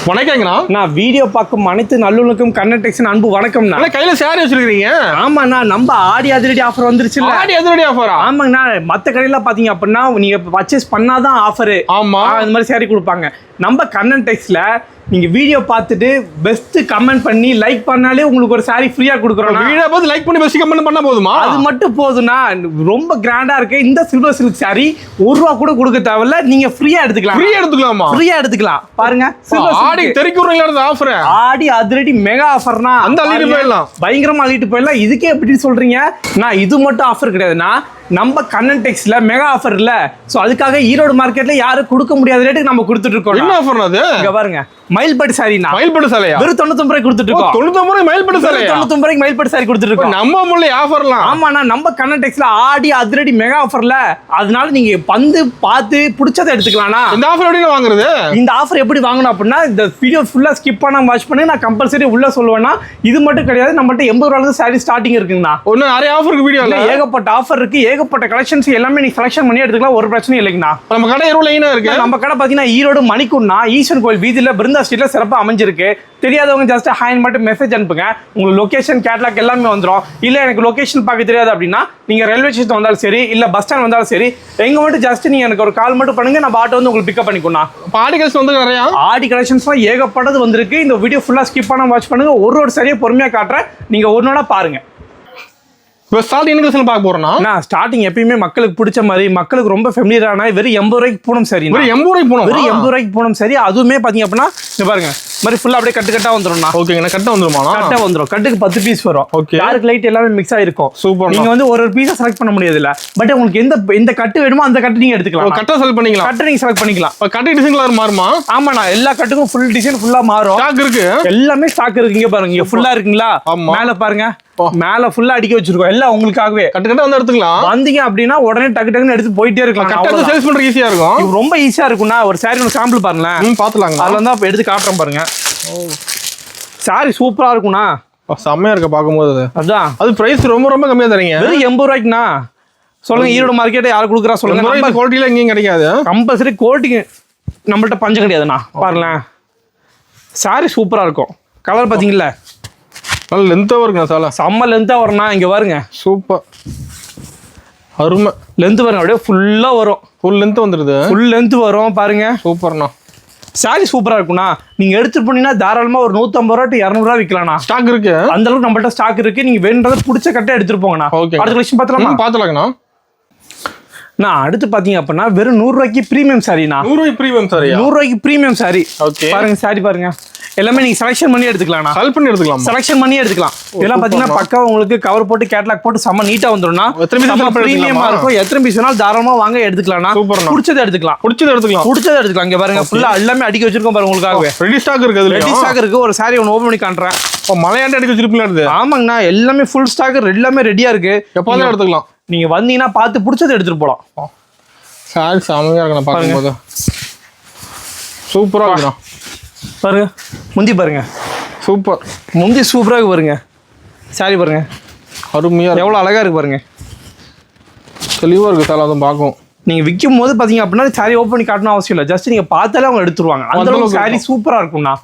வணக்கங்கண்ணா. நான் வீடியோ பார்க்கும் அனைத்து நல்லுணக்கும் கன்னடெக்ஸின் அன்பு வணக்கம்ண்ணா. கையில சாரி வச்சிருக்கீங்க? ஆமாண்ணா, நம்ம ஆடி அதிரடி ஆஃபர் வந்துருச்சு. ஆடி அதிரடி ஆஃபரா? ஆமாங்கண்ணா. மற்ற கடையில பாத்தீங்க அப்படின்னா நீங்க பர்ச்சேஸ் பண்ணாதான் ஆஃபர். ஆமா, இந்த மாதிரி சாரி கொடுப்பாங்க. நம்ம கன்னடெக்ஸ்ல நீங்க வீடியோ பார்த்துட்டு பெஸ்ட் கமெண்ட் பண்ணி லைக் பண்ணாலே உங்களுக்கு ஒரு சாரி ஃப்ரீயா கொடுக்குறோம். வீடியோ பார்த்து லைக் பண்ணி பெஸ்ட் கமெண்ட் பண்ணா போதுமா? அது மட்டும் போதும்னா. ரொம்ப கிராண்டா இருக்கு இந்த சில்வர் சில்க் சாரி. ₹1 கூட கொடுக்க தேவையில்ல, நீங்க ஃப்ரீயா எடுத்துக்கலாம். ஃப்ரீயா எடுத்துக்கலாமா? ஃப்ரீயா எடுத்துக்கலாம். பாருங்க, ஆடி தெரிக்குறீங்களா ஆஃபர்? ஆடி அதிரடி மெகா ஆஃபர்னா அந்த அள்ளிட்டு போயிடலாம், பயங்கரமா அள்ளிட்டு போயிடலாம். இதுக்கே எப்படி சொல்றீங்க? நான் இது மட்டும் ஆஃபர் கிடையாதுன்னா, நம்ம கன்னடெக்ஸ்ல மெகா ஆஃபர் இல்ல. சோ அதுக்காக ஈரோடு மார்க்கெட்ல யாரும் கொடுக்க முடியாத ரேட்டுக்கு நம்ம கொடுத்துட்டு இருக்கோம். என்ன ஆஃபர் அது? இங்க பாருங்க, மயில்பட்டு சாரினா. மயில்பட்டு சாரியா? வெறும் 99 ரூபாய்க்கு கொடுத்துட்டு இருக்கோம். 99 ரூபாய்க்கு மயில்பட்டு சாரியா? 99 ரூபாய்க்கு மயில்பட்டு சாரி கொடுத்துட்டு இருக்கோம். நம்ம முள்ள ஆஃபர்லாம். ஆமாண்ணா, நம்ம கன்னடெக்ஸ்ல ஆடி அதிரடி மெகா ஆஃபர்ல. அதனால நீங்க வந்து பார்த்து பிடிச்சதை எடுத்துக்கலாம்னா. இந்த ஆஃபர் எப்படி வாங்குறது? இந்த ஆஃபர் எப்படி வாங்கணும் அப்படின்னா, இந்த வீடியோ ஃபுல்லா ஸ்கிப் பண்ணாம வாட்ச் பண்ணி நான் கம்பல்சரி உள்ள சொல்லுவேன்னா. இது மட்டும் கிடையாது, நம்மகிட்ட 80 ரூபாய்க்கு சாரி ஸ்டார்டிங் இருக்குங்கண்ணா. ஒன்னும் நிறைய ஆஃபருக்கு வீடியோ இல்ல, ஏகப்பட்ட ஆஃபர் இருக்கு, ஏகப்பட்ட கலெக்ஷன்ஸ் எல்லாமே நீங்க செலக்ஷன் பண்ணி எடுத்துக்கலாம். ஒரு பிரச்சனையும் இல்லைங்கண்ணா. நம்ம கடை எவ்வளவு லைனா இருக்கு? நம்ம கடை பாத்தீங்கன்னா ஈரோடு மணிக்குன்னா ஈஸ்வரன் கோயில் வீதியில பிருந்தா ஸ்ட்ரீட்ல சிறப்பா அமைஞ்சிருக்கு. தெரியாதவங்க ஜஸ்ட் ஹாய் மட்டும் மெசேஜ் அனுப்புங்க. உங்களுக்கு லொகேஷன் கேட்லாக் எல்லாமே வந்துடும். இல்ல எனக்கு லொகேஷன் பார்க்க தெரியாது அப்படின்னா நீங்க ரயில்வே ஸ்டேஷன் வந்தாலும் சரி, இல்ல பஸ் ஸ்டாண்ட் வந்தாலும் சரி, எங்க மட்டும் ஜஸ்ட் நீங்க எனக்கு ஒரு கால் மட்டும் பண்ணுங்க. நம்ம ஆட்டோ வந்து உங்களுக்கு பிக்கப் பண்ணிக்கணும். ஆடி கலெக்ஷன் வந்து நிறைய ஆடி கலெக்ஷன்ஸ்லாம் ஏகப்பட்டது வந்திருக்கு. இந்த வீடியோ ஃபுல்லா ஸ்கிப் பண்ணாம வாட்ச் பண்ணுங்க. ஒரு சரியா பொறுமையா காட்டுறேன், நீங்க ஒன்னோட பாருங்க. இப்போ ஸ்டார்டிங் என்ன கலெக்ஷன் பார்க்க போறோம்னா, நான் ஸ்டார்டிங் எப்பயுமே மக்களுக்கு பிடிச்ச மாதிரி, மக்களுக்கு ரொம்ப ஃபெமிலியரான வெறும் 80 ரூபாய்க்கு பூனம் சாரி. வெறும் 80 ரூபாய்க்கு பூனம்? வெறும் 80 ரூபாய்க்கு பூனம் சாரி. அதுவுமே பாத்தீங்க அப்படின்னா இங்க பாருங்க, மாதிரி ஃபுல்லா அப்படியே கட்டு கட்டா வந்துரும்ண்ணா. ஓகேங்க, கட்ட வந்துருமா? கட்ட வந்துரும். கட்டுக்கு 10 பீஸ் வரும். ஓகே, டார்க் லைட் எல்லாமே மிக்ஸ் ஆயிருக்கும். சூப்பர். நீங்க வந்து ஒரு பீஸை செலக்ட் பண்ண முடியாது இல்ல. பட் உங்களுக்கு எந்த கட்டு வேணுமோ அந்த கட்டு நீங்க எடுத்துக்கலாம். கட்ட செலக்ட் பண்ணிக்கலாம். கட்டு நீங்க செலக்ட் பண்ணிக்கலாம். கட்டு டிசைன் கலர் மாறுமா? ஆமாண்ணா, எல்லா கட்டுக்கும் ஃபுல் டிசைன் ஃபுல்லா மாறும். ஸ்டாக் இருக்கு, எல்லாமே ஸ்டாக் இருக்கு. இங்க பாருங்க, இங்க ஃபுல்லா இருக்குங்களா? மேல பாருங்க, மேல ஃபுல்லா அடிக்க வச்சிருக்கோம். எல்லாம் உங்களுக்காகவே கட்டு கட்ட வந்து எடுத்துக்கலாம். வந்தீங்க அப்படின்னா உடனே டக்கு டக்குன்னு எடுத்து போயிட்டே இருக்கலாம். கட்ட சேல்ஸ் பண்றது ஈஸியா இருக்கும். இது ரொம்ப ஈஸியா இருக்கும்னா. ஒரு சாரி ஒரு சாம்பிள் பாருங்களேன், பாத்துலாங்க. அதுல இருந்தா எடுத்து காட்டுறேன் பாருங்க. சாரி சூப்பரா இருக்கும்னா, செம்மையா இருக்க பாக்கும்போது. அதான் அது பிரைஸ் ரொம்ப ரொம்ப கம்மியா தரீங்க. வெறும் 80 ரூபாய்க்குண்ணா. சொல்லுங்க, ஈரோடு மார்க்கெட் யாரு கொடுக்குறா சொல்லுங்க. நம்ம குவாலிட்டில எங்கேயும் கிடைக்காது. கம்பல்சரி குவாலிட்டி நம்மள்ட்ட பஞ்சம் கிடையாதுண்ணா. பாருங்களேன், சாரி சூப்பரா இருக்கும். கலர் பாத்தீங்களா, நல்ல லென்த்தா இருக்குண்ணா. சால செம்ம லென்த்தா வரும்ண்ணா. இங்க பாருங்க, சூப்பர் அருமை. லென்த் பாருங்க, அப்படியே ஃபுல்லா வரும். ஃபுல் லென்த் வந்துருது. ஃபுல் லென்த் வரும் பாருங்க. சூப்பர்ண்ணா, சாரி சூப்பரா இருக்கும்ண்ணா. நீங்க எடுத்துட்டு போனீங்கன்னா தாராளமா ஒரு 150 ரூபா to 200 ரூபா விற்கலாம்ண்ணா. ஸ்டாக் இருக்கு, அந்த அளவுக்கு நம்மள்ட்ட ஸ்டாக் இருக்கு. நீங்க வேணுன்றத பிடிச்ச கட்டை எடுத்துட்டு போங்கண்ணா. ஓகே, அடுத்த கலெக்ஷன் பார்த்தலாமா? பாத்துலாங்கண்ணா. நான் அடுத்து பாத்தீங்க அப்படின்னா வெறும் 100 ரூபாய்க்கு பிரீமியம் சாரிண்ணா. 100 ரூபாய்க்கு பிரீமியம் சாரி? 100 ரூபாய்க்கு பிரீமியம் சாரி. ஓகே, பாருங்க சாரி பாருங்க, எல்லாமே நீங்க செலக்ஷன் பண்ணி எடுத்துக்கலாம். செலக்ட் பண்ணி எடுத்துக்கலாம். செலக்ஷன் பண்ணி எடுத்துக்கலாம். இதெல்லாம் பாத்தீங்கன்னா பக்கா உங்களுக்கு கவர் போட்டு கேட்லாக் போட்டு செம்ம நீட்டா வந்துரும்னா. பிரீமியமா இருக்கும். எத்தனை பீஸ் வேணாலும் தாராளமா வாங்க எடுத்துக்கலாம். சூப்பர், பிடிச்சதை எடுத்துக்கலாம். பிடிச்சதை எடுத்துக்கலாம். இங்க பாருங்க, ஃபுல்லா எல்லாமே அடிக்க வச்சிருக்கோம் பாருங்க. உங்களுக்காகவே ரெடி ஸ்டாக் இருக்கு. அதுல ரெடி ஸ்டாக் இருக்கு. ஒரு சாரி ஒன்னு ஓபன் பண்ணி காட்டுறேன். மலையாண்ட அடிக்க வச்சிருப்பீங்க. ஆமாங்கண்ணா, எல்லாமே ஃபுல் ஸ்டாக், எல்லாமே ரெடியா இருக்கு. எப்போதும் எடுத்துக்கலாம். நீங்க வந்தீங்கன்னா பார்த்து பிடிச்சதை எடுத்துட்டு போலாம். சாரி செமையா இருக்கு பாக்கும்போது. சூப்பரா இருக்குண்ணா. பாருங்க, முந்தி பாருங்க, சூப்பர். முந்தி சூப்பரா இருக்கு பாருங்க. சாரி பாருங்க, அருமையா எவ்வளவு அழகா இருக்கு பாருங்க. தெளிவா இருக்கு சார். அதுவும் பார்க்கும். நீங்க விற்கும் போது பாத்தீங்க அப்படின்னா சாரி ஓப்பன் பண்ணி காட்டணும் அவசியம் இல்லை. ஜஸ்ட் நீங்க பார்த்தாலே அவங்க எடுத்துருவாங்க. அந்த அளவுக்கு சாரி சூப்பரா இருக்கும்ண்ணா.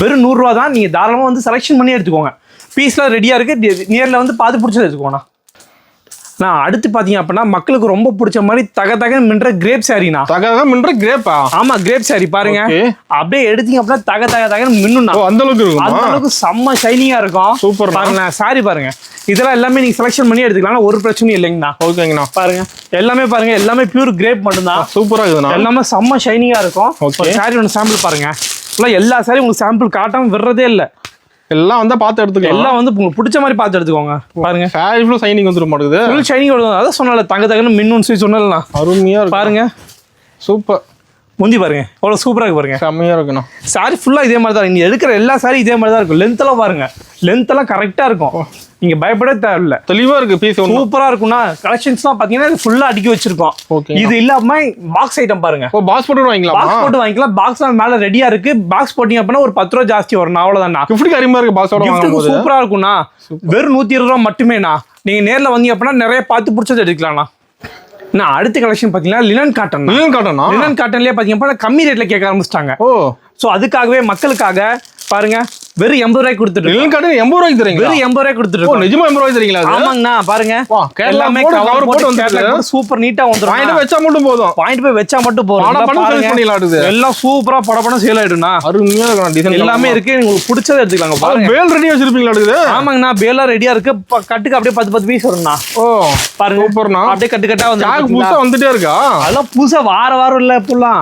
வெறும் 100 ரூபா தான். நீங்க தாராளமா வந்து செலக்ஷன் பண்ணி எடுத்துக்கோங்க. பீஸ்லாம் ரெடியா இருக்கு. நேர்ல வந்து பார்த்து பிடிச்சது எடுத்துக்கோண்ணா. நான் அடுத்து பாத்தீங்க அப்படின்னா மக்களுக்கு ரொம்ப பிடிச்ச மாதிரி தக மின்ற கிரேப் சாரினா. தக மின்ற கிரேப்பா? ஆமா, கிரேப் சாரி பாருங்க. அப்படியே எடுத்தீங்க அப்படின்னா தக மின்னும். அந்த அளவுக்கு இருக்கும். அந்த அளவுக்கு செம்ம ஷைனிங்கா இருக்கும். சூப்பர் பாருங்க. சாரி பாருங்க, இதெல்லாம் எல்லாமே நீங்க செலக்ஷன் பண்ணி எடுத்துக்கலாம். ஒரு பிரச்சனையும் இல்லைங்கண்ணா. ஓகேங்கண்ணா. பாருங்க, எல்லாமே பாருங்க, எல்லாமே பியூர் கிரேப் மட்டும்தான். சூப்பரா இருக்குண்ணா. எல்லாமே செம்ம ஷைனிங்கா இருக்கும். ஒரு சாரி ஒன்று சாம்பிள் பாருங்க. எல்லா சாரி உங்களுக்கு சாம்பிள் காட்டாம விடுறதே இல்லை. எல்லாம் வந்து பார்த்து எடுத்துக்கலாம். எல்லாம் வந்து உங்களுக்கு பிடிச்ச மாதிரி பார்த்து எடுத்துக்கோங்க. பாருங்க, சாரி ஃபுல் ஷைனிங் வந்துரும் மாட்டேங்குது. ஃபுல் ஷைனிங் வருது. அதான் சொன்னால தகன்னு மின்னு சொன்னலாம். அருமையா இருக்கு பாருங்க. சூப்பர். முந்தி பாருங்க, எவ்வளவு சூப்பரா இருக்கு பாருங்க. செம்மையா இருக்குண்ணா. சாரி ஃபுல்லா இதே மாதிரி தான். நீங்க எடுக்கிற எல்லா சாரி இதே மாதிரி தான் இருக்கும். லென்த் எல்லாம் பாருங்க, லென்த் எல்லாம் கரெக்டா இருக்கும். நீங்க பயப்பட தேவையில்ல. தெளிவா இருக்கு. பீஸ் சூப்பரா இருக்கும்னா. கலெக்ஷன்ஸ்லாம் பாத்தீங்கன்னா ஃபுல்லா அடுக்கி வச்சிருக்கோம். இது இல்லாம பாக்ஸ் ஐட்டம் பாருங்க. பாக்ஸ் போட்டு வாங்கிக்கலாம். பாக்ஸ் போட்டு வாங்கிக்கலாம். பாக்ஸ் மேல ரெடியா இருக்கு. பாக்ஸ் போட்டீங்க அப்படின்னா ஒரு 10 ரூபா ஜாஸ்தி வரும். அவ்வளவுதான். கிஃப்ட் அருமையா இருக்கு. பாக்ஸ் சூப்பரா இருக்கும்னா. வெறும் 120 ரூபா மட்டுமேண்ணா. நீங்க நேர்ல வந்தீங்க அப்படின்னா நிறைய பார்த்து பிடிச்சது எடுக்கலாம்ண்ணா. நான் அடுத்த கலெக்ஷன் பாத்தீங்கன்னா லினன் காட்டன். லினன் காட்டன்லயே பாத்தீங்கன்னா கம்மி ரேட்ல கேட்க ஆரம்பிச்சிட்டாங்க. ஸோ அதுக்காகவே மக்களுக்காக பாருங்க வெறும் 80 ரூபாய்க்கு கொடுத்துட்டு நெல் கட்டு 80 ரூபாய்க்கு தரீங்க? வெறும் 80 ரூபாய்க்கு கொடுத்துட்டு நிஜமா 80 ரூபாய்க்கு தரீங்களா? ஆமாங்கண்ணா பாருங்க எல்லாமே கவர் போட்டு வந்து சூப்பர் நீட்டா வந்துரும். பாயிண்ட் வச்சா மட்டும் போதும். பாயிண்ட் போய் வச்சா மட்டும் போதும். எல்லாம் சூப்பரா படபடன்னு சேல் ஆயிடும்னா. அருமையா இருக்கு டிசைன் எல்லாமே இருக்கு. உங்களுக்கு பிடிச்சதை எடுத்துக்கலாங்க. பாருங்க பேல் ரெடியா வச்சிருப்பீங்களா? இருக்குது ஆமாங்கண்ணா பேலா ரெடியா இருக்கு. கட்டுக்கு அப்படியே 10 பீஸ் வரும்ண்ணா. ஓ பாருங்க சூப்பர்ண்ணா. அப்படியே கட்டு கட்டா வந்து புதுசா வந்துட்டே இருக்கா? அதெல்லாம் புதுசா வாரம் இல்ல இப்பெல்லாம்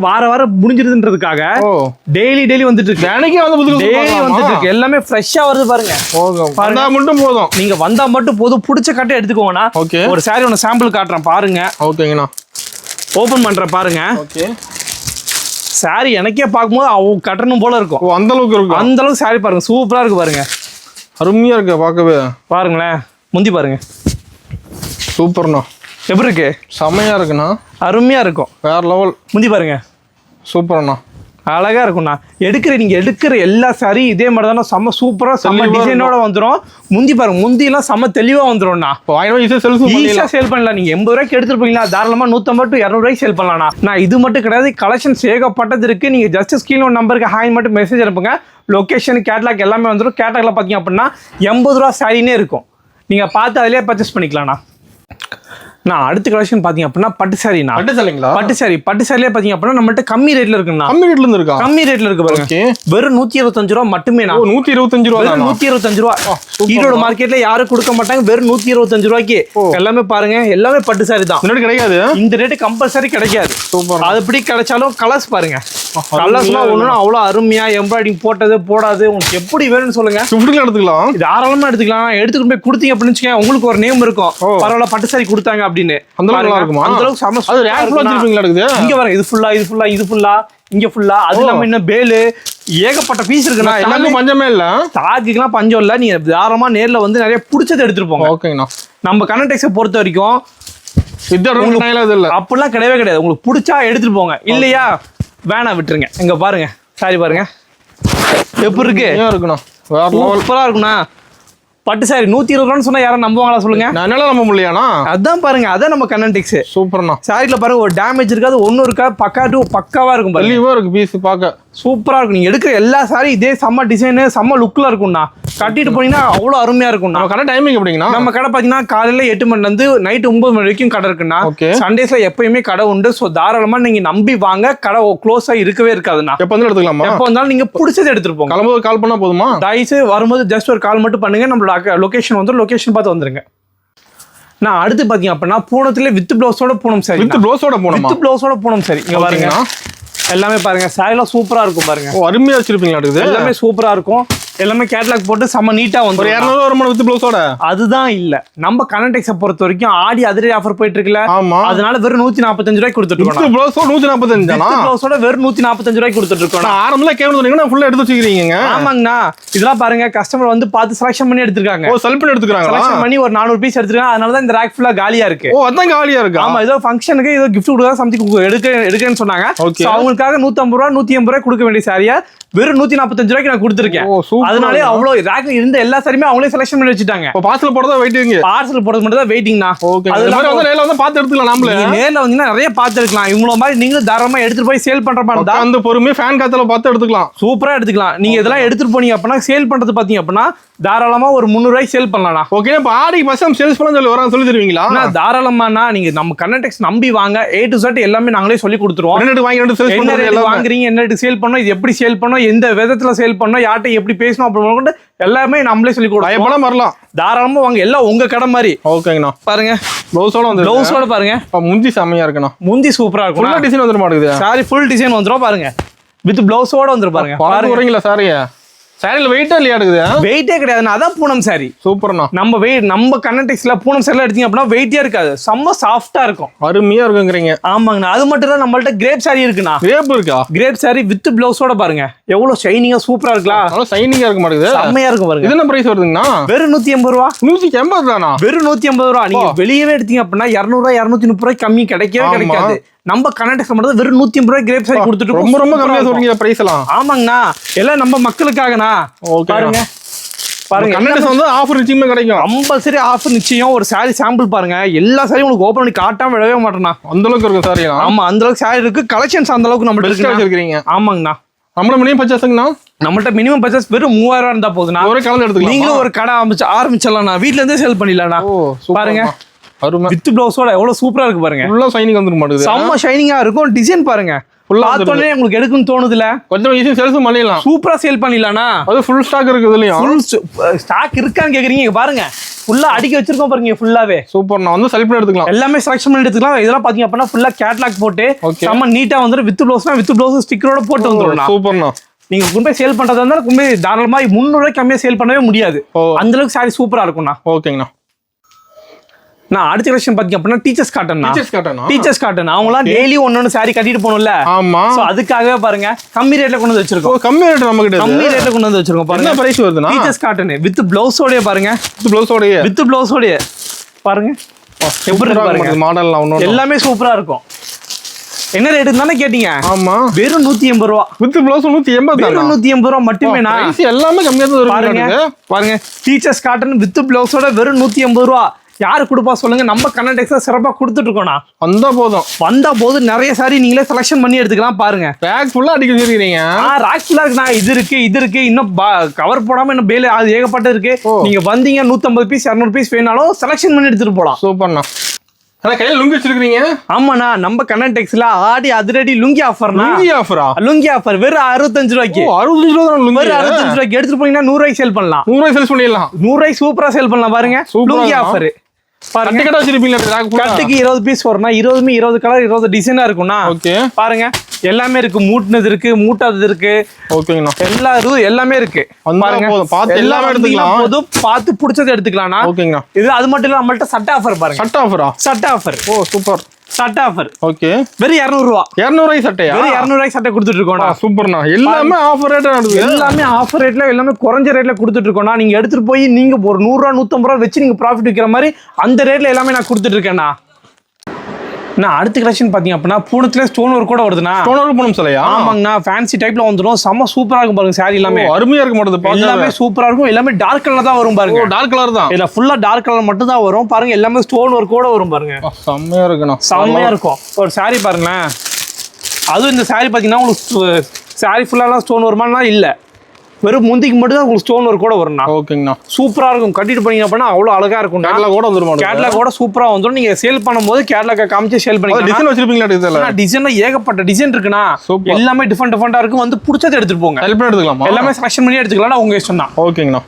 வாரம் முடிஞ்சிருதுன்றதுக்காக டெய்லி வந்துட்டு இருக்கு. எனக்கே வந்து புதுசு டெய்லி வந்துட்டு இருக்கு. எல்லாமே ஃப்ரெஷ்ஷா வருது பாருங்க. வந்தா மட்டும் போதும். நீங்க வந்தா மட்டும் போதும். பிடிச்ச கட்டை எடுத்துக்கோங்கண்ணா. ஒரு சாரி ஒன்னு சாம்பிள் காட்டுறேன் பாருங்க. ஓகேங்கண்ணா. ஓபன் பண்றேன் பாருங்க. ஓகே. சாரி எனக்கே பார்க்கும்போது அவங்க கட்டணும் போல இருக்கும். அந்த அளவுக்கு இருக்கும். அந்த அளவுக்கு சாரி பாருங்க சூப்பரா இருக்கு பாருங்க. அருமையா இருக்கு பார்க்கவே. பாருங்களேன் முந்தி பாருங்க. சூப்பர்ண்ணா. எப்படி இருக்கு? செமையா இருக்குண்ணா. அருமையா இருக்கும். வேற லெவல். முந்தி பாருங்க. சூப்பர்ண்ணா. அழகா இருக்கும்ண்ணா. நீங்க எடுக்கிற எல்லா சாரி இதே மாதிரி தானே செம்ம சூப்பரா செம்ம டிசைனோட வந்துடும். முந்தி பாருங்க. முந்தி எல்லாம் செம்ம தெளிவா வந்துடும்ண்ணா. ஈஸியா சேல் பண்ணலாம். நீங்க 80 ரூபாய்க்கு எடுத்துட்டு போறீங்களா தாராளமா 150 to 200 ரூபாய்க்கு சேல் பண்ணலாம். நான் இது மட்டும் கிடையாது, கலெக்ஷன்ஸ் ஏகப்பட்டது இருக்கு. நீங்க ஜஸ்ட் ஸ்கிரீன் நம்பருக்கு ஹாய் மட்டும் மெசேஜ் அனுப்புங்க. லொகேஷன் கேட்லாக் எல்லாமே வந்துடும். கேட்லாக்ல பாத்தீங்க அப்படின்னா 80 ரூபா சாரினே இருக்கும். நீங்க பார்த்து அதிலே பர்ச்சேஸ் பண்ணிக்கலாம்ண்ணா. நான் அடுத்த கலெக்ஷன் பாத்தீங்க அப்படின்னா பட்டு சாரினா. பட்டு சாரிலே பாத்தீங்க அப்படின்னா நம்மள்ட்ட கம்மி ரேட்ல இருக்குண்ணா. கம்மி ரேட்ல இருக்கு பாருங்க. வெறும் 125 ரூபா மட்டுமே. 125 ரூபா. 125 ரூபா. ஈரோடு மார்க்கெட்ல யாரும் கொடுக்க மாட்டாங்க. வெறும் 125 ரூபாய்க்கு எல்லாமே பாருங்க. எல்லாமே பட்டு சாரி தான். கிடைக்காது. இந்த ரேட்டு கம்பல்சரி கிடைக்காது. அது எப்படி கிடைச்சாலும் கலர்ஸ் பாருங்க. கலர்ஸ்லாம் ஒண்ணுனா அவ்வளவு அருமையா எம்ப்ராய்டிங் போட்டது போடாது உங்களுக்கு எப்படி வேணும்னு சொல்லுங்க. எடுத்துக்கலாம். தாராளமா எடுத்துக்கலாம். எடுத்துக்கிட்டு போய் கொடுத்தீங்க அப்படின்னு வச்சுக்கோங்க உங்களுக்கு ஒரு நேம் இருக்கும். பரவாயில்ல பட்டு சாரி கொடுத்தாங்க அப்படின்னு. அந்த அளவுக்கு இருக்குமா? அந்த அளவுக்கு செம. அது ரேக் ஃபுல்லா வச்சிருப்பீங்களா? இருக்குது இங்க பாருங்க. இது ஃபுல்லா இங்க ஃபுல்லா. அது இல்லாம இன்னும் பேலு ஏகப்பட்ட பீஸ் இருக்குண்ணா. எல்லாமே பஞ்சமே இல்ல. ஸ்டாக்குக்குலாம் பஞ்சம் இல்ல. நீங்க தாராளமா நேர்ல வந்து நிறைய பிடிச்சதை எடுத்துட்டு போங்க. ஓகேங்கண்ணா. நம்ம கனடெக்ஸை பொறுத்த வரைக்கும் அப்படிலாம் கிடையாது. உங்களுக்கு பிடிச்சா எடுத்துட்டு போங்க. இல்லையா வேணா விட்டுருங்க. இங்க பாருங்க சாரி பாருங்க எப்படி இருக்கு. சூப்பரா இருக்குண்ணா. பட்டு சாரி 120 ரூபான்னு சொன்னா யாரும் நம்புவாங்களா சொல்லுங்க? என்னால நம்ப முடியலண்ணா. அதான் பாருங்க. அதான் நம்ம கனடெக்ஸ். சூப்பர்ண்ணா. சாரில பாருங்க ஒரு டேமேஜ் இருக்காது ஒன்னும் இருக்கா. பக்காவா இருக்கும். தெளிவா இருக்கு பீஸ் பார்க்க. சூப்பரா இருக்கும். நீங்க எடுக்கிற எல்லா சாரி இதே செம்ம டிசைனு செம்ம லுக்ல இருக்கும்ண்ணா. கட்டிட்டு போனீங்கன்னா அவ்வளவு அருமையா இருக்கும். நம்ம கடை டைமிங் எப்படிங்கண்ணா? நம்ம கடை பாத்தீங்கன்னா காலையில 8 மணில இருந்து நைட் 9 மணி வரைக்கும் கடை இருக்குண்ணா. சண்டேஸ்ல எப்பயுமே கடை உண்டு. சோ தாராளமா நீங்க நம்பி வாங்க. கடை க்ளோஸா இருக்கவே இருக்காதுண்ணா. எப்ப வந்து எடுத்துக்கலாமா? எப்ப வந்தாலும் நீங்க பிடிச்சதை எடுத்துட்டு போங்க. கிளம்பும்போது கால் பண்ணா போதுமா? தயவுசு வரும்போது ஜஸ்ட் ஒரு கால் மட்டும் பண்ணுங்க. நம்மளோட லொகேஷன் வந்து லொகேஷன் பார்த்து வந்துருங்க. நான் அடுத்து பாத்தீங்க அப்படின்னா பூனத்துல வித் பிளவுஸோட பூனம் சாரி. வித் பிளவுஸோட பூனம் சாரி. இங்க பாருங்க எல்லாமே பாருங்க. சாரிலாம் சூப்பரா இருக்கும் பாருங்க. அருமையா வச்சிருப்பீங்களா? எல்லாமே சூப்பரா இருக்கும். எல்லாமே கேட்லாக் போட்டு செம்ம நீட்டா வந்து 200 வருமான வித் பிளவுஸோட. அதுதான் இல்ல நம்ம கனடெக்ஸை பொறுத்த வரைக்கும் ஆடி அதிரடி ஆஃபர் போயிட்டு இருக்குல்ல. அதனால வெறும் 145 ரூபாய்க்கு கொடுத்துட்டு இருக்கோம். வித் பிளவுஸோட 145 தானா? பிளவுஸோட வெறும் 145 ரூபாய்க்கு கொடுத்துட்டு இருக்கோம். ஆரம்பத்துல கேவல சொன்னீங்கன்னா ஃபுல்லா எடுத்து வச்சிருக்கீங்க. ஆமாங்கண்ணா. இதெல்லாம் பாருங்க கஸ்டமர் வந்து பார்த்து செலக்ஷன் பண்ணி எடுத்துருக்காங்க. செலக்ட் பண்ணி எடுத்துக்காங்க. செலக்ஷன் பண்ணி ஒரு 400 பீஸ் எடுத்துருக்காங்க. அதனால தான் இந்த ரேக் ஃபுல்லா காலியா இருக்கு. அதான் காலியா இருக்கு. ஆமா ஏதோ ஃபங்க்ஷனுக்கு ஏதோ கிஃப்ட் கொடுத்தா சம்திங் எடுக்கன்னு சொன்னாங்க. அவங்களுக்காக 150 ரூபா 180 ரூபாய் கொடுக்க வேண்டிய சாரியா வெறும் 145 ரூபாய்க்கு நான் கொடுத்துருக்கேன். அதனால அவ்வளவு ரேக்ல இருந்த எல்லா சாரியுமே அவங்களே செலக்ஷன் பண்ணி வச்சிட்டாங்க. பார்சல் போடுறதா வெயிட்டிங். பார்சல் போடுறது மட்டும் தான் வெயிட்டிங்னா. அது மாதிரி வந்து நேர்ல வந்து பார்த்து எடுத்துக்கலாம். நாமளே நேர்ல வந்தீங்கன்னா நிறைய பார்த்து எடுக்கலாம். இவங்கள மாதிரி நீங்களும் தாராளமா எடுத்துட்டு போய் சேல் பண்ற மாதிரி தான் அந்த பொறுமையா ஃபேன் காத்துல பார்த்து எடுத்துக்கலாம். சூப்பரா எடுத்துக்கலாம். நீங்க இதெல்லாம் எடுத்துட்டு போனீங்க அப்படின்னா சேல் பண்றது பாத்தீங்க அப்படின்னா தாராளமா ஒரு 300 ரூபாய்க்கு சேல் பண்ணலாம். ஓகே. இப்ப ஆடிக்கு பசம் சேல்ஸ் பண்ண சொல்லி வராங்க சொல்லி தருவீங்களா? தாராளமாண்ணா. நீங்க நம்ம கனடெக்ஸ் நம்பி வாங்க. A to Z எல்லாமே நாங்களே சொல்லி கொடுத்துருவோம். என்ன வாங்குறீங்க, என்ன சேல் பண்ணோம், இது எப்படி சேல் பண்ணோம், எந்த விதத்துல சேல் பண்ணோம், யார்கிட்ட எப்படி பேசணும் அப்படின்னு எல்லாமே நம்மளே சொல்லி கொடுப்போம். வரலாம் தாராளமா வாங்க. எல்லாம் உங்க கடை மாதிரி. ஓகேங்கண்ணா. பாருங்க ப்ளவுஸோட வந்து ப்ளவுஸோட பாருங்க. முந்தி செமையா இருக்குண்ணா. முந்தி சூப்பரா இருக்கும். ஃபுல் டிசைன் வந்துட மாட்டேங்குது. சாரி ஃபுல் டிசைன் வந்துரும் பாருங்க. வித் ப்ளவுஸோட வந்துரும் பாருங்க. பாருங்க வரீங்களா சாரியா? சாரில வெயிட்டா இல்லையா? இருக்குது வெயிட்டே கிடையாதுண்ணா. அதான் பூனம் சாரி. சூப்பர்ண்ணா. நம்ம கனடெக்ஸ்ல பூனம் சாரிலாம் எடுத்தீங்க அப்படின்னா வெயிட்டே இருக்காது. செம்ம சாஃப்டா இருக்கும். அருமையா இருக்குங்கிறீங்க. ஆமாங்கண்ணா. அது மட்டும் தான் நம்மள்ட்ட கிரேப் சாரி இருக்குண்ணா. கிரேப் இருக்கா? கிரேப் சாரி வித் பிளவுஸோட பாருங்க. எவ்வளவு ஷைனிங்கா சூப்பரா இருக்கலாம். நல்லா ஷைனிங்கா இருக்க மாட்டேங்குது. செம்மையா இருக்கும் பாருங்க. இது என்ன பிரைஸ் வருதுங்கண்ணா? வெறும் 180 ரூபா. 180 தானா? வெறும் 180 ரூபா. நீங்க வெளியவே எடுத்தீங்க அப்படின்னா 200 ரூபாய் 230 ரூபாய் கம்மி கிடைக்கவே கிடைக்காது. நம்ம கனடெக்ஸ் மட்டும் வெறும் 180 ரூபாய் கிரேப் சாரி கொடுத்துட்டு ரொம்ப கம்மியா சொல்றீங்க பிரைஸ் எல்லாம். ஆமாங்கண்ணா. எல்லாம் நம்ம மக்களுக்காகண்ணா. பாருங்க கனடெக்ஸ் வந்து ஆஃபர் நிச்சயமா கிடைக்கும். கம்பல்சரி ஆஃபர் நிச்சயம். ஒரு சாரி சாம்பிள் பாருங்க. எல்லா சாரியும் உங்களுக்கு ஓபன் பண்ணி காட்டாம விடவே மாட்டேனா. அந்த அளவுக்கு இருக்கும் சாரி. ஆமா அந்த அளவுக்கு சாரி இருக்கு. கலெக்ஷன்ஸ் அந்த அளவுக்கு நம்ம வச்சிருக்கீங்க. ஆமாங்கண்ணா. நம்மள மினிமம் பர்ச்சேஸ்ங்கண்ணா நம்மள்ட்ட மினிமம் பர்ச்சேஸ் வெறும் 3000 இருந்தா போதுண்ணா. ஒரே கலந்து எடுத்துக்கலாம். நீங்களும் ஒரு கடை ஆரம்பிச்சிடலாம்ண்ணா. வீட்ல இருந்தே சேல் பண்ணிடலாம்ண்ணா. பாருங்க வித் பிளவுஸோட எவ்வளவு சூப்பரா இருக்கு பாருங்க. ஃபுல்லா ஷைனிங் வந்துரும் மாட்டேங்குது. செம்ம ஷைனிங்கா இருக்கும். டிசைன் பாருங்க பார்த்தோன்னே உங்களுக்கு எடுக்குன்னு தோணுதுல. கொஞ்சம் ஈஸியா சேல்ஸும் பண்ணிடலாம். சூப்பரா சேல் பண்ணிடலாம்ண்ணா. அது ஃபுல் ஸ்டாக் இருக்குது இல்லையா? ஃபுல் ஸ்டாக் இருக்கான்னு கேக்குறீங்க. இங்க பாருங்க ஃபுல்லா அடிக்க வச்சிருக்கோம் பாருங்க ஃபுல்லாவே. சூப்பர். நான் வந்து செலக்ட் பண்ணி எடுத்துக்கலாம். எல்லாமே செலக்ஷன் பண்ணி எடுத்துக்கலாம். இதெல்லாம் பாத்தீங்க அப்படின்னா ஃபுல்லா கேட்லாக் போட்டு செம்ம நீட்டா வந்துரும். வித் பிளவுஸ்னா வித் பிளவுஸ் ஸ்டிக்கரோட போட்டு வந்துரும். சூப்பர்ண்ணா. நீங்க கொண்டு போய் சேல் பண்றதா இருந்தாலும் கொண்டு போய் தாராளமா 300 ரூபாய்க்கு கம்மியா சேல் பண்ணவே முடியாது. அந்த அளவுக்கு சாரி சூப்பரா இருக்கும்ண்ணா. ஓகேங்கண்ணா. நான் அடுத்த கலெக்ஷன் பாத்தீங்க அப்படின்னா டீச்சர்ஸ் காட்டன். டீச்சர்ஸ் காட்டன் அவங்கலாம் டெய்லி ஒன்னொன்னு சாரி கட்டிட்டு போகணும்ல. ஆமா. சோ அதுக்காகவே பாருங்க கம்மி ரேட்ல கொண்டு வந்து வச்சிருக்கோம். கம்மி ரேட் நம்ம கிட்ட கம்மி ரேட்ல கொண்டு வந்து வச்சிருக்கோம். பாருங்க என்ன பிரைஸ் வருதுன்னா டீச்சர்ஸ் காட்டன் வித் பிளவுஸோட பாருங்க. வித் பிளவுஸோட பாருங்க எப்படி பாருங்க. மாடல்லாம் ஒண்ணு எல்லாமே சூப்பரா இருக்கும். என்ன ரேட் தானே கேட்டீங்க? ஆமா வெறும் 180 ரூபா. வித் பிளவுஸ் 180 வெறும் 180 ரூபா மட்டுமே. எல்லாமே கம்மியா தான் வரும். பாருங்க டீச்சர்ஸ் காட்டன் வித் பிளவுஸோட வெறும் 180 ரூபா. யாரு கொடுப்பா சொல்லுங்க. நம்ம கண்ணன் டெக்ஸ்டைல்ஸ் சிறப்பா கொடுத்துட்டு இருக்கோம்னா. வந்தா போதும் நிறைய சாரி நீங்களே செலக்ஷன் பண்ணி எடுத்துக்கலாம். பாருங்க ரேக் ஃபுல்லா அடிக்க வச்சிருக்கீங்க. ரேக் ஃபுல்லா இருக்குண்ணா. இது இருக்கு இன்னும் கவர் போடாம இன்னும் பேல அது ஏகப்பட்ட இருக்கு. நீங்க வந்தீங்க 150 பீஸ் 200 பீஸ் வேணாலும் செலக்ஷன் பண்ணி எடுத்துட்டு போலாம். சூப்பர்ண்ணா. ஆனா கையில லுங்கி வச்சிருக்கீங்க. ஆமாண்ணா நம்ம கண்ணன் டெக்ஸ்ல அதிரடி லுங்கி ஆஃபர்னா. லுங்கி ஆஃபர் வெறும் 65 ரூபாய்க்கு. 65 ரூபாய் தான் லுங்கி. 65 ரூபாய்க்கு எடுத்துட்டு போனீங்கன்னா 100 ரூபாய்க்கு சேல் பண்ணலாம். 100 ரூபாய்க்கு சேல் பண்ணிடலாம். 100 ரூபாய்க்கு சூப்பரா சேல் பண்ணலாம். பாருங்க லுங்கி ஆஃபர். பாருங்க கட்ட வச்சிருப்பீங்க. கட்டுக்கு 20 பீஸ் வரும்னா 20 கலர் 20 டிசைனா இருக்கும்னா. ஓகே பாருங்க எல்லாமே இருக்கு. மூட்டினது இருக்கு மூட்டாதது இருக்கு. ஓகேங்கண்ணா. எல்லாமே இருக்கு. பாருங்க பார்த்து எல்லாமே எடுத்துக்கலாம். போதும் பார்த்து பிடிச்சதை எடுத்துக்கலாம்னா. ஓகேங்கண்ணா. இது அது மட்டும் இல்ல நம்மள்ட்ட சட்ட ஆஃபர் பாருங்க. சட்ட ஆஃபர். ஓ சூப்பர். சட்ட ஆஃபர். ஓகே வெறும் 200 ரூபா. 200 ரூபாய் சட்டையா? வெறும் 200 ரூபாய்க்கு சட்டை கொடுத்துட்டு இருக்கோம்னா. சூப்பர்ண்ணா. எல்லாமே ஆஃபர் ரேட்ல நடக்குது. எல்லாமே ஆஃபர் ரேட்ல எல்லாமே குறைஞ்ச ரேட்ல கொடுத்துட்டு இருக்கோம்னா. நீங்க எடுத்துட்டு போய் நீங்க ஒரு 100 ரூபா 150 ரூபா வச்சு நீங்க ப்ராஃபிட் விக்கிற மாதிரி அந்த ரேட்ல எல்லாமே நான் கொடுத்துட்டு இருக்கேன்னா. நான் அடுத்த கலெக்ஷன் பாத்தீங்க அப்படின்னா பூனத்துல ஸ்டோன் ஒர்க் கூட வருதுண்ணா. ஸ்டோன் ஒர்க் பூனம் சிலையா? ஆமாங்கண்ணா. ஃபேன்சி டைப்ல வந்துடும். செம்ம சூப்பரா இருக்கும் பாருங்க. சாரி எல்லாமே அருமையா இருக்க மாட்டேது. எல்லாமே சூப்பரா இருக்கும். எல்லாமே டார்க் கலர் தான் வரும் பாருங்க. டார்க் கலர் தான். இல்ல ஃபுல்லா டார்க் கலர் மட்டும் தான் வரும். பாருங்க எல்லாமே ஸ்டோன் ஒர்க் கூட வரும் பாருங்க. செம்மையா இருக்குண்ணா. செம்மையா இருக்கும். ஒரு சாரி பாருங்களேன். அதுவும் இந்த சாரி பாத்தீங்கன்னா உங்களுக்கு சாரி ஃபுல்லாலாம் ஸ்டோன் வருமானா இல்ல. வெறும் முந்திக்கு மட்டும் தான் உங்களுக்கு ஸ்டோன் ஒர்க் கூட வரும்ண்ணா. ஓகேங்கண்ணா. சூப்பரா இருக்கும். கட்டிட்டு போனீங்க அப்படின்னா அவ்வளவு அழகா இருக்கும். கேட்லாக் கூட வந்துரும். கேட்லாக் கூட சூப்பரா வந்துரும். நீங்க சேல் பண்ணும்போது கேட்லாக் காமிச்சு சேல் பண்ணி டிசைன் வச்சிருப்பீங்களா? இதெல்லாம் டிசைன்ல ஏகப்பட்ட டிசைன் இருக்குண்ணா. எல்லாமே டிஃபரெண்டா இருக்கும். வந்து பிடிச்சதை எடுத்துட்டு போங்க. எடுத்துக்கலாம். எல்லாமே செலக்ஷன் பண்ணி எடுத்துக்கலாம். உங்க இஷ்டம் தான். ஓகேங்கண்ணா.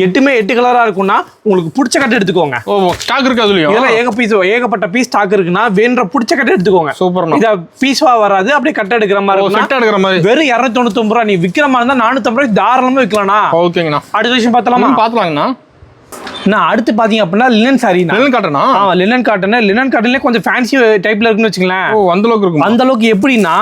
8 கலரா இருக்கும்னா உங்களுக்கு பிடிச்ச கட்டை எடுத்துக்கோங்க. ஸ்டாக் இருக்கு அதுலயும். இதெல்லாம் ஏகப்பட்ட பீஸ் ஸ்டாக் இருக்குன்னா வேற பிடிச்ச கட்டை எடுத்துக்கோங்க. சூப்பர்ண்ணா. இத பீஸ்வா வராது. அப்படியே கட்டை எடுக்கிற மாதிரி இருக்கும். கட்டை எடுக்கிற மாதிரி வெறும் 299 ரூபாய். நீ விக்கிற மாதிரி இருந்தா 450 ரூபாய் தாராளமா விக்கலாம்னா. ஓகேங்கண்ணா. அடுத்த விஷயம் பார்த்தலாங்கண்ணா. நான் அடுத்து பாத்தீங்க அப்படின்னா லினன் சாரி. லினன் காட்டனா? லினன் காட்டன்ல கொஞ்சம் ஃபேன்சி டைப்ல இருக்குன்னு வச்சுங்களேன். அந்த அளவுக்கு இருக்கும். அந்த அளவுக்கு எப்படின்னா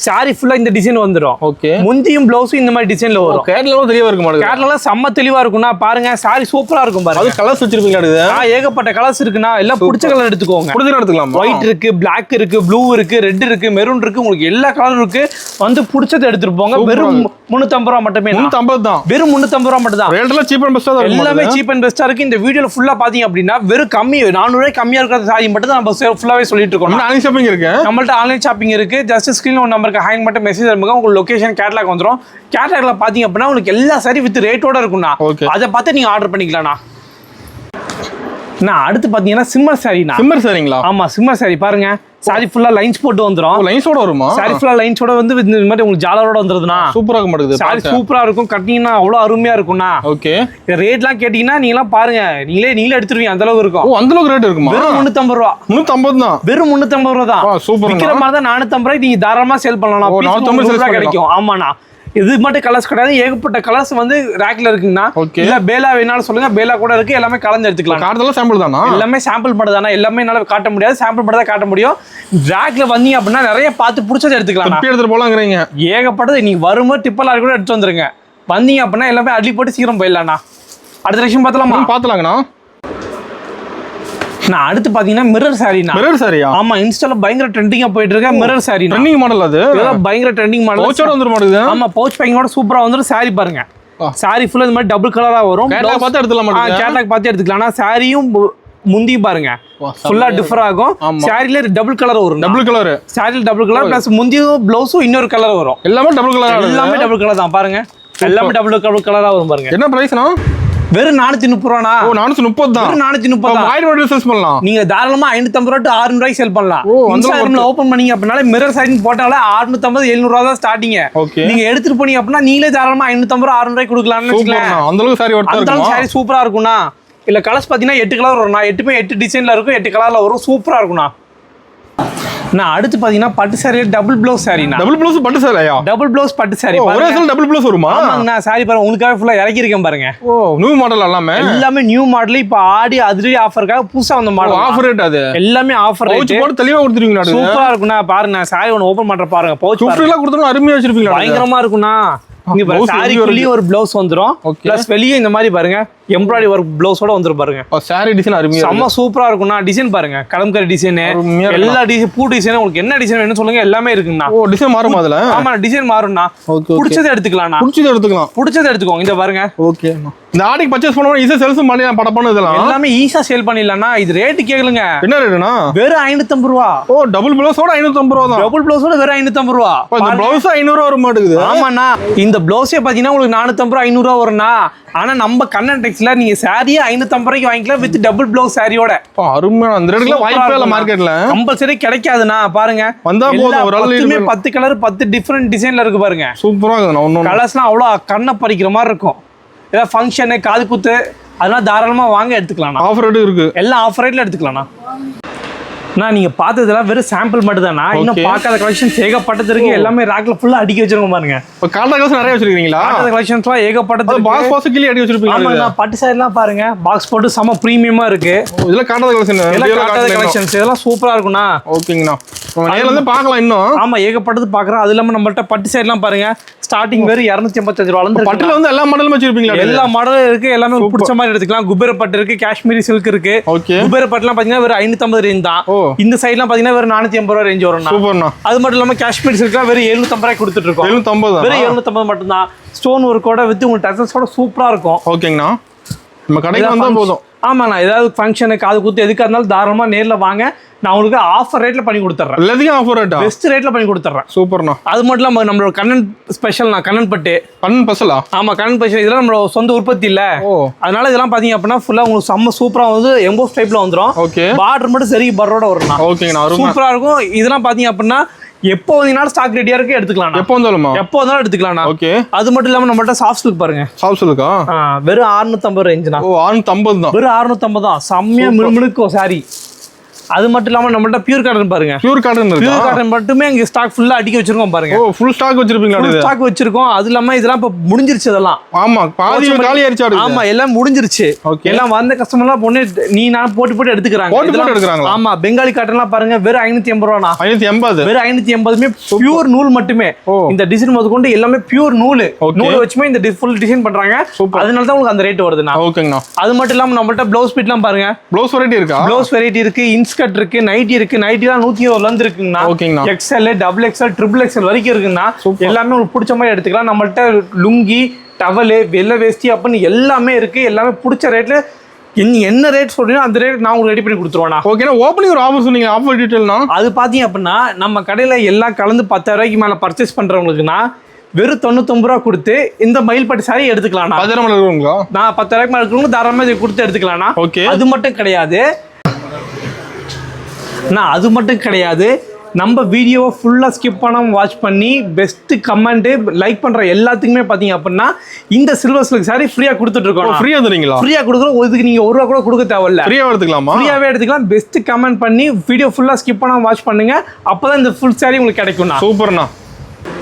சாரி ஃபுல்லா இந்த டிசைன் வந்துரும். ஓகே. முந்தியும் பிளவுஸும் இந்த மாதிரி டிசைன்ல வரும். கேட்லாக் தெளிவா இருக்க மாட்டேங்குது. கேட்லாக் செம்ம தெளிவா இருக்கும்னா. பாருங்க சாரி சூப்பரா இருக்கும் பாருங்க. அது கலர்ஸ் வச்சிருப்பீங்களா? ஏகப்பட்ட கலர்ஸ் இருக்குன்னா எல்லாம் பிடிச்ச கலர் எடுத்துக்கோங்க. பிடிச்ச எடுத்துக்கலாம். ஒயிட் இருக்கு, பிளாக் இருக்கு, ப்ளூ இருக்கு, ரெட் இருக்கு, மெரூன் இருக்கு. உங்களுக்கு எல்லா கலரும் இருக்கு. வந்து பிடிச்சதை எடுத்துட்டு போங்க. வெறும் 350 ரூபாய் மட்டுமே. 350 தான். வெறும் 350 ரூபாய் மட்டும் தான். ரேட்ல சீப் அண்ட் பெஸ்டா தான். எல்லாமே சீப் அண்ட் பெஸ்டா இருக்கு. இந்த வீடியோல ஃபுல்லா பாத்தீங்க அப்படின்னா வெறும் கம்மி 400 ரூபாய் கம்மியா இருக்கிற சாரி மட்டும் தான் நம்ம ஃபுல்லாவே சொல்லிட்டு இருக்கோம். ஆன்லைன் ஷாப்பிங் இருக்கு. நம்மள்ட்ட ஆன்லைன் ஷாப்பிங் இருக்கு. ஜஸ்ட் ஸ்கிரீன்ல ஒரு நம்பருக்கு ஹேங் மட்டும் மெசேஜ் அனுப்புங்க. உங்களுக்கு லொகேஷன் கேட்லாக் வந்துரும். கேட்லாக்ல பாத்தீங்க அப்படின்னா உங்களுக்கு எல்லா சாரி வித் ரேட்டோட இருக்கும்னா. அதை பார்த்து நீங்க ஆர்டர் பண்ணிக்கலாம்னா. நான் அடுத்து பாத்தீங்கன்னா சிம்மர் சாரினா. சிம்மர் சாரிங்களா? ஆமா சிம்மர் சாரி. பாருங்க சாரி ஃபுல்லா லைன்ஸ் போட்டு வந்துரும். லைன்ஸோட வருமா? சாரி ஃபுல்லா லைன்ஸோட வந்து இந்த மாதிரி உங்களுக்கு ஜாலரோட வந்துருதுனா சூப்பரா இருக்க மாட்டேங்குது. சாரி சூப்பரா இருக்கும். கட்டிங்கன்னா அவ்வளவு அருமையா இருக்கும்னா. ஓகே. ரேட்லாம் கேட்டீங்கன்னா நீங்கலாம் பாருங்க. நீங்களே எடுத்துருவீங்க. அந்த அளவுக்கு இருக்கும். அந்த அளவுக்கு ரேட் இருக்குமா? வெறும் 350 ரூபாய். 350 தான். வெறும் 350 ரூபாய் தான். சூப்பர். விக்கிற மாதிரி தான் 450 ரூபாய் நீங்க தாராளமா சேல் பண்ணலாம். 450 ரூபாய் கிடைக்கும். ஆமாண்ணா. இது மட்டும் கலர்ஸ் கிடையாது. ஏகப்பட்ட கலர்ஸ் வந்து ரேக்ல இருக்குங்கண்ணா. இல்ல பேலா வேணாலும் சொல்லுங்க. பேலா கூட இருக்கு. எல்லாமே கலந்து எடுத்துக்கலாம். கார்டெல்லாம் சாம்பிள் தானா? எல்லாமே சாம்பிள் மட்டும் தானா. எல்லாமே என்னால காட்ட முடியாது. சாம்பிள் மட்டும் தான் காட்ட முடியும். ரேக்ல வந்தீங்க அப்படின்னா நிறைய பார்த்து பிடிச்சதை எடுத்துக்கலாம். எடுத்துட்டு போலாங்கிறீங்க. ஏகப்பட்டது. நீங்க வரும்போது டிப்பலார் கூட எடுத்து வந்துருங்க. வந்தீங்க அப்படின்னா எல்லாமே அள்ளி போட்டு சீக்கிரம் போயிடலாம்ண்ணா. அடுத்த விஷயம் பார்த்தலாங்கண்ணா. நான் அடுத்து பாத்தீங்கன்னா மிரர் சாரினா. மிரர் சாரியா? ஆமா இன்ஸ்டால பயங்கர ட்ரெண்டிங்கா போயிட்டு இருக்க மிரர் சாரி. ட்ரெண்டிங் மாடல் அது. பயங்கர ட்ரெண்டிங் மாடல். பவுச்சோட வந்துரும் மாட்டேங்குது. ஆமா பவுச் பேக்கிங்கோட சூப்பரா வந்துரும். சாரி பாருங்க. சாரி ஃபுல்லா இந்த மாதிரி டபுள் கலரா வரும். கேட்லாக் பார்த்து எடுத்துக்கலாம். கேட்லாக் பார்த்து எடுத்துக்கலாம். சாரியும் முந்தி பாருங்க ஃபுல்லா டிஃபர் ஆகும். சாரில டபுள் கலர் வரும். டபுள் கலர் சாரில டபுள் கலர் பிளஸ் முந்தியும் பிளவுஸும் இன்னொரு கலர் வரும். எல்லாமே டபுள் கலர். எல்லாமே டபுள் கலர் தான் பாருங்க. எல்லாமே டபுள் கலரா வரும் பாருங்க. என்ன பிரைஸ்னா? வெறும் 430 ரூபானா? ஓ 430 தான். வெறும் 430 தான். 1000 ரூபாய்க்கு சேல்ஸ் பண்ணலாம். நீங்க தாராளமா 550 ரூபாய் to 600 ரூபாய்க்கு சேல் பண்ணலாம். இன்ஸ்டாகிராம்ல ஓபன் பண்ணீங்க அப்படினால மிரர் சைஸ் போட்டாலே 650 700 ரூபாய் தான் ஸ்டார்டிங். நீங்க எடுத்துட்டு போனீங்க அப்படினா நீங்களே தாராளமா 550 ரூபாய் 600 ரூபாய்க்கு கொடுக்கலாம்னு வெச்சுக்கலாம். அந்த அளவுக்கு சாரி வர்த்தா இருக்கும். அந்த சாரி சூப்பரா இருக்கும்னா. இல்ல கலர்ஸ் பாத்தீங்கன்னா 8 கலர் வரும்னா. 8 டிசைன்ல இருக்கும். 8 கலர்ல வரும். சூப்பரா இருக்கும்னா. நான் அடுத்து பாத்தீங்கன்னா பட்டு சாரி டபுள் ப்ளவுஸ் சாரினா. டபுள் ப்ளவுஸ் பட்டு சாரியா? டபுள் ப்ளவுஸ் பட்டு சாரி. ஒரே சேல் டபுள் ப்ளவுஸ் வருமா? ஆமாங்கண்ணா. சாரி பாருங்க உங்களுக்காக ஃபுல்லா இறக்கி இருக்கேன் பாருங்க. ஓ நியூ மாடல் எல்லாமே நியூ மாடல். இப்ப ஆடி அதிரடி ஆஃபர்க்காக புதுசா வந்த மாடல். ஆஃபர் ரேட் அது எல்லாமே ஆஃபர் ரேட். பவுச் போட்டு தெளிவா கொடுத்துருவீங்களா? சூப்பரா இருக்கும்னா. பாருங்க சாரி ஒன்னு ஓபன் பண்ற பாருங்க. பவுச் எல்லாம் கொடுத்தா அருமையா வச்சிருப்பீங்களா? பயங்கரமா இருக்கும்னா. இங்க பாருங்க சாரிக்குள்ளே ஒரு ப்ளவுஸ் வந்துரும். பிளஸ் வெளியே இந்த மாதிரி பாருங்க எம்ப்ராய்டரி வர்க் ப்ளவுஸோட வந்துரும் பாருங்க. சாரி டிசைன் அருமையா செம்ம சூப்பரா இருக்கும்னா. டிசைன் பாருங்க கலம்கரி டிசைன், எல்லா டிசைன் பூ டிசைன் உங்களுக்கு என்ன டிசைன் வேணும்னு சொல்லுங்க எல்லாமே இருக்குங்கண்ணா. ஓ டிசைன் மாறுமா அதுல? ஆமா டிசைன் மாறும்னா. பிடிச்சதை எடுத்துக்கலாம்ண்ணா. பிடிச்சதை எடுத்துக்கோங்க. இந்த பாருங்க. ஓகே இந்த ஆடிக்கு பர்ச்சேஸ் பண்ணுவோம் ஈஸியா சேல்ஸ் பண்ணலாம். படப்பண்ணு இதெல்லாம் எல்லாமே ஈஸியா சேல் பண்ணிடலாம்னா. இது ரேட் கேளுங்க. என்ன ரேட்னா? வெறும் 550 ரூபா. ஓ டபுள் ப்ளவுஸோட 550 ரூபா தான். டபுள் ப்ளவுஸோட வெறும் 550 ரூபா. இந்த ப்ளவுஸ் 500 ரூபா வர மாட்டேங்குது. ஆமாண்ணா. இந்த ப்ளவுஸே பாத்தீங்கன்னா உங்களுக்கு 450 ரூபா 500 ரூபா வரும்னா. ஆனா நம்ம கண்ணன் டெக்ஸ்ல நீங்க சாரியே 550 ரூபாய்க்கு வாங்கிக்கலாம் வித் டபுள் ப்ளவுஸ் சாரியோட. அருமையான அந்த ரேட்ல வாய்ப்பே இல்ல மார்க்கெட்ல. கம்பல்சரி கிடைக்காதுண்ணா. பாருங்க வந்தா போதும். ஒரு ஆளுமே 10 கலர் 10 டிஃபரண்ட் டிசைன்ல இருக்கு பாருங்க. சூப்பரா இருக்குண்ணா. ஒண்ணு கலர்ஸ்லாம் அவ்வளவு கண்ணை பறிக்கிற மாதிரி இருக்கும். ஏதாவது ஃபங்க்ஷனு காது குத்து அதெல்லாம் தாராளமா வாங்க எடுத்துக்கலாம். ஆஃபர் ரேட் இருக்கு. எல்லாம் ஆஃபர் ரேட்ல எடுத்துக்கலாம்ண்ணா. நீங்க பார்த்ததெல்லாம் வெறும் சாம்பிள் மட்டும் தானா. இன்னும் பார்க்காத கலெக்ஷன்ஸ் ஏகப்பட்டது இருக்கு. எல்லாமே ராக்ல ஃபுல்லா அடிக்க வச்சிருக்கோம் பாருங்க. காட்டா கலெக்ஷன் நிறைய வச்சிருக்கீங்களா? காட்டா கலெக்ஷன்ஸ்லாம் ஏகப்பட்டது. பாக்ஸ் பாக்ஸ் கிளி அடி வச்சிருப்பீங்க. ஆமாண்ணா. பட்டு சாரிலாம் பாருங்க பாக்ஸ் போட்டு செம பிரீமியமா இருக்கு. இதெல்லாம் காட்டா கலெக்ஷன். இதெல்லாம் காட்டா கலெக்ஷன்ஸ். இதெல்லாம் சூப்பரா இருக்கும்ண்ணா. ஓகேங்கண்ணா. நேர்ல இருந்து பார்க்கலாம் இன்னும். ஆமா ஏகப்பட்டது பார்க்கறோம். அது இல்லாம நம்மள்ட்ட பட்டு சாரிலாம் பாருங்க ஸ்டார்டிங் வெறும் 285 ரூபாயில இருந்து. பட்டுல வந்து எல்லா மாடலும் வச்சிருப்பீங்களா? எல்லா மாடலும் இருக்கு. எல்லாமே பிடிச்ச மாதிரி எடுத்துக்கலாம். குபேர பட்டு இருக்கு, காஷ்மீரி சில்க் இருக்கு. குபேர பட்டுலாம் பாத்தீங்கன்னா வெறும் 550 ரேஞ்ச் தான். இந்த சைடுலாம் பாத்தீங்கன்னா வெறும் 480 ரூபாய் ரேஞ்ச் வரும். சூப்பர்ண்ணா. அது மட்டும் இல்லாம காஷ்மீரி சில்க்லாம் வெறும் 750 ரூபாய் கொடுத்துட்டு இருக்கோம். 750 வெறும் 750 மட்டும் தான். ஸ்டோன் ஒர்க்கோட வித் உங்களுக்கு டசல்ஸோட சூப்பரா இருக்கும். ஓகேங்கண்ணா. நம்ம கடைக்கு வந்தா போதும். ஆமாண்ணா. ஏதாவது ஃபங்க்ஷனு காது குத்து எதுக்காக இருந்தாலும் தாராளமா நேர்ல வாங்க. நான் உங்களுக்கு ஆஃபர் ரேட்ல பண்ணி கொடுத்துறேன். எல்லாத்தையும் ஆஃபர் ரேட்டா? பெஸ்ட் ரேட்ல பண்ணி கொடுத்துறேன். சூப்பர்ண்ணா. அது மட்டும் இல்லாம நம்மளோட கண்ணன் ஸ்பெஷல்னா கண்ணன் பட்டு. கண்ணன் ஸ்பெஷலா? ஆமா கண்ணன் ஸ்பெஷல். இதெல்லாம் நம்மளோட சொந்த உற்பத்தி இல்ல. அதனால இதெல்லாம் பாத்தீங்க அப்படின்னா ஃபுல்லா உங்களுக்கு செம்ம சூப்பரா வந்து எம்போஸ் டைப்ல வந்துரும். ஓகே. பார்டர் மட்டும் சரி பரோட வரும். ஓகேங்கண்ணா. சூப்பரா இருக்கும். இதெல்லாம் பாத்தீங்க அப்படின்னா எப்போ வந்தீங்கனாலும் ஸ்டாக் ரெடியா இருக்கு எடுத்துக்கலாம். எப்போ வந்தாலுமா? எப்போ வந்தாலும் எடுத்துக்கலாம். ஓகே. அது மட்டும் இல்லாம நம்மள்ட்ட சாஃப்ட் சில்க் பாருங்க. சாஃப்ட் சில்கா? வெறும் 650 ரேஞ்ச்னா. ஓ 650 தான். வெறும் 650 தான். செம்மையா மினுமினுக்கும் சாரி. அது மட்டும் இல்லாம நம்மள்ட்ட பியூர் காட்டன் பாருங்க. பியூர் காட்டன் இருக்கு. பியூர் காட்டன் மட்டுமே இங்க ஸ்டாக் ஃபுல்லா அடிக்க வச்சிருக்கோம் பாருங்க. ஓ ஃபுல் ஸ்டாக் வச்சிருப்பீங்களா? ஃபுல் ஸ்டாக் வச்சிருக்கோம். அது இல்லாம இதெல்லாம் இப்ப முடிஞ்சிருச்சு இதெல்லாம். ஆமா பாதி காலி ஆயிடுச்சு. ஆமா எல்லாம் முடிஞ்சிருச்சு. எல்லாம் வந்த கஸ்டமர்லாம் பொண்ணு நீ நான் போட்டு எடுத்துக்கறாங்க. போட்டு எடுக்கறாங்க. ஆமா பெங்காலி காட்டன்லாம் பாருங்க வெறும் 580 ரூபானா. 580. வெறும் 580மே பியூர் நூல் மட்டுமே. இந்த டிசைன் முதற்கொண்டு எல்லாமே பியூர் நூல். நூல் வச்சுமே இந்த ஃபுல் டிசைன் பண்றாங்க. அதனால தான் உங்களுக்கு அந்த ரேட் வருதுண்ணா. ஓகேங்கண்ணா. அது மட்டும் இல்லாம நம்மள்ட்ட ப்ளவுஸ் பிட்லாம் பாருங்க. ப்ளவுஸ் வெரைட்டி இருக்கா? ப்ளவுஸ் வெரைட்டி இருக்கு. இன்ஸ்கர்ட் இருக்கு, நைட்டி இருக்கு. நைட்டிலாம் 120 ல இருந்து இருக்குங்கண்ணா. ஓகேங்கண்ணா. XL, XXL, XXL வரைக்கும் இருக்குங்கண்ணா. எல்லாமே உங்களுக்கு பிடிச்ச மாதிரி எடுத்துக்கலாம். நம்மள்ட்ட லுங்கி, டவல், வெள்ளை வேஷ்டி அப்படின்னு எல்லாமே இருக்கு. எல்லாமே பிடிச்ச ரேட்ல என்ன ரேட் சொல்றீங்க அந்த ரேட் நான் உங்களுக்கு ரெடி பண்ணி கொடுத்துருவேன். ஓகேனா ஓப்பனிங் ஒரு ஆஃபர் சொன்னீங்க. ஆஃபர் டீடைல்னா அது பாத்தீங்க அப்படின்னா நம்ம கடையில எல்லாம் கலந்து 10,000 ரூபாய்க்கு மேல பர்ச்சேஸ் பண்றவங்களுக்குன்னா வெறும் 99 ரூபா கொடுத்து இந்த மயில்பட்டு சாரி எடுத்துக்கலாம். 10,000 மேல இருக்குங்களா? நான் 10,000 ரூபாய்க்கு மேல இருக்கிறவங்க தாராளமா இதை கொடுத்து எடுத்துக்கலாம். ஓகே. அது மட்டும் கிடையாது. அது மட்டும் கிடையாது. நம்ம வீடியோவை ஃபுல்லாக ஸ்கிப் பண்ணாமல் வாட்ச் பண்ணி பெஸ்ட் கமெண்ட்டு லைக் பண்ணுற எல்லாத்துக்குமே பார்த்தீங்க அப்படின்னா இந்த சில்வர் சில்க் சாரி ஃப்ரீயாக கொடுத்துட்ருக்கோம். ஃப்ரீயாக தரீங்களா? ஃப்ரீயாக கொடுக்குறோம். இதுக்கு நீங்கள் 1 ரூபா கூட கொடுக்க தேவையில்ல. ஃப்ரீயாக எடுத்துக்கலாமா? ஃப்ரீயாகவே எடுத்துக்கலாம். பெஸ்ட் கமெண்ட் பண்ணி வீடியோ ஃபுல்லாக ஸ்கிப் பண்ணாமல் வாட்ச் பண்ணுங்க. அப்போ தான் இந்த ஃபுல் சாரி உங்களுக்கு கிடைக்கும்ண்ணா. சூப்பர்ண்ணா.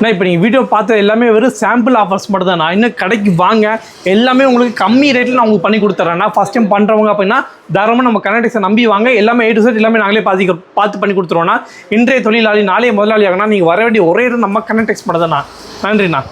நான் இப்போ நீங்கள் வீடியோ பார்த்த எல்லாமே வெறும் சாம்பிள் ஆஃபர்ஸ் மட்டும் தான். நான் இன்னும் கடைக்கு வாங்க எல்லாமே உங்களுக்கு கம்மி ரேட்டில் நான் உங்களுக்கு பண்ணி கொடுத்துட்றேன். ஃபஸ்ட் டைம் பண்ணுறவங்க அப்படின்னா தாராளமாக நம்ம கனெக்டிக்ஸை நம்பி வாங்க. எல்லாமே A to Z எல்லாமே நாங்களே பார்த்து பண்ணி கொடுத்துருவோம்னா இன்றைய தொழிலாளி நாளைய முதலாளி ஆகனா நீங்கள் வர வேண்டிய ஒரே நம்ம கனெக்டிக்ஸ் மட்டும் தான். நன்றிண்ணா.